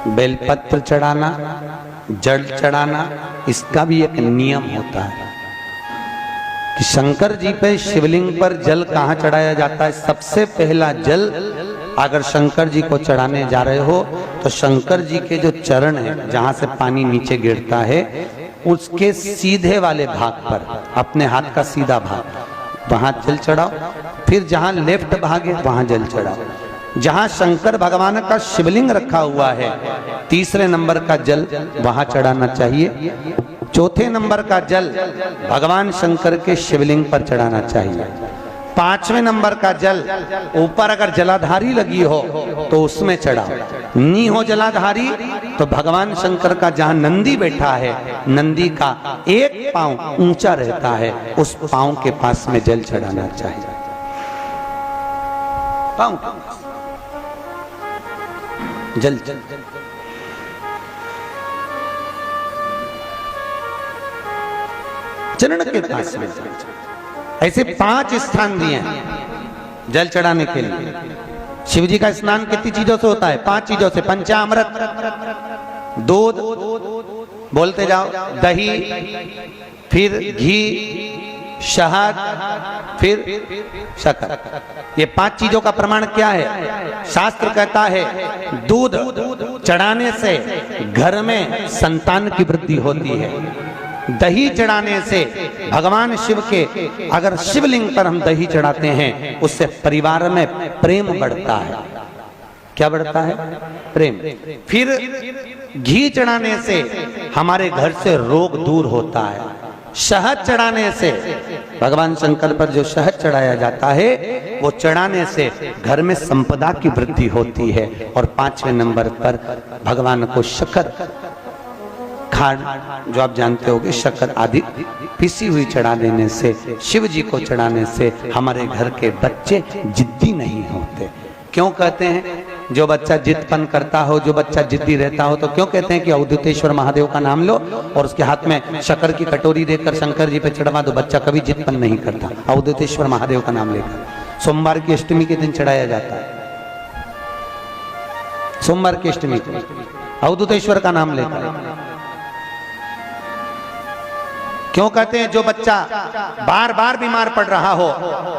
बेलपत्र चढ़ाना, जल चढ़ाना, इसका भी एक नियम होता है कि शंकर जी पे शिवलिंग पर जल कहाँ चढ़ाया जाता है। सबसे पहला जल अगर शंकर जी को चढ़ाने जा रहे हो तो शंकर जी के जो चरण है, जहां से पानी नीचे गिरता है, उसके सीधे वाले भाग पर, अपने हाथ का सीधा भाग, वहां जल चढ़ाओ। फिर जहां लेफ्ट भाग है वहां जल चढ़ाओ। जहां शंकर भगवान का शिवलिंग रखा हुआ है, तीसरे नंबर का जल वहां चढ़ाना चाहिए। चौथे नंबर का जल भगवान शंकर के शिवलिंग पर चढ़ाना चाहिए। पांचवें नंबर का जल ऊपर अगर जलाधारी लगी हो तो उसमें चढ़ाओ। नी हो जलाधारी तो भगवान शंकर का जहां नंदी बैठा है, नंदी का एक पांव ऊंचा रहता है, उस पांव के पास में जल चढ़ाना चाहिए। पांव जल चरण के पास में। ऐसे 5 स्थान दिए हैं जल चढ़ाने के लिए। शिव जी का स्नान कितनी चीजों से होता है? 5 चीजों से। पंचामृत, दूध, बोलते जाओ, दही, फिर घी, शहद, फिर शक्कर। ये 5 चीजों का प्रमाण क्या है? शास्त्र कहता है दूध चढ़ाने से घर में संतान की वृद्धि होती है। दही चढ़ाने से भगवान शिव के, अगर शिवलिंग पर हम दही चढ़ाते हैं, उससे परिवार में प्रेम बढ़ता है। क्या बढ़ता है? प्रेम। फिर घी चढ़ाने से हमारे घर से रोग दूर होता है। शहद चढ़ाने से, भगवान शंकर पर जो शहद चढ़ाया जाता है, वो चढ़ाने से घर में संपदा की वृद्धि होती है। और 5वें नंबर पर भगवान को शक्कर, खांड, जो आप जानते होंगे, शक्कर आदि पिसी हुई चढ़ा देने से, शिव जी को चढ़ाने से हमारे घर के बच्चे जिद्दी नहीं होते। क्यों कहते हैं? जो बच्चा जिद्दपन करता हो, जो बच्चा जिद्दी रहता हो, तो क्यों कहते हैं कि अवधूतेश्वर महादेव का नाम लो और उसके हाथ में शक्कर की कटोरी देकर शंकर जी पे चढ़वा दो, बच्चा कभी जिद्दपन नहीं करता। अवधूतेश्वर महादेव का नाम लेकर सोमवार की अष्टमी के दिन चढ़ाया जाता है। सोमवार की अष्टमी को अवधूतेश्वर का नाम लेकर। क्यों कहते हैं? जो बच्चा बार बार बीमार पड़ रहा हो,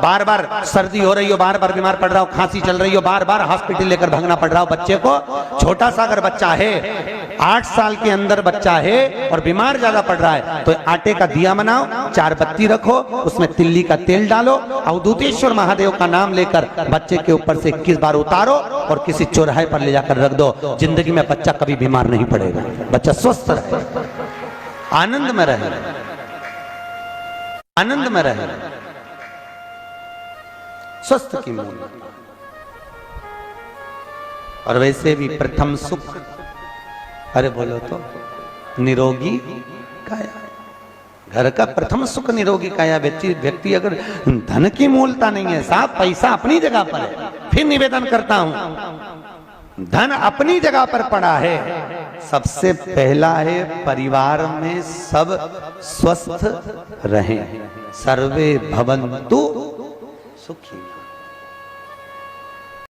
बार बार सर्दी हो रही हो, बार बार बीमार पड़ रहा हो, खांसी चल रही हो, बार बार हॉस्पिटल लेकर भागना पड़ रहा हो बच्चे को, छोटा सा अगर बच्चा है, 8 साल के अंदर बच्चा है और बीमार ज्यादा पड़ रहा है, तो आटे का दिया बनाओ, 4 बत्ती रखो, उसमें तिल्ली का तेल डालो, अवधूतेश्वर महादेव का नाम लेकर बच्चे के ऊपर से 21 बार उतारो और किसी चौराहे पर ले जाकर रख दो। जिंदगी में बच्चा कभी बीमार नहीं पड़ेगा, बच्चा स्वस्थ रहे, आनंद में रहे, आनंद में रहे, स्वस्थ की मूल। और वैसे भी प्रथम सुख, अरे बोलो तो, निरोगी काया। घर का प्रथम सुख निरोगी काया। व्यक्ति अगर धन की मूलता नहीं है, साफ पैसा अपनी जगह पर है, फिर निवेदन करता हूं, धन अपनी जगह पर पड़ा है, सबसे पहला है परिवार में सब स्वस्थ रहें, सर्वे भवन्तु सुखी।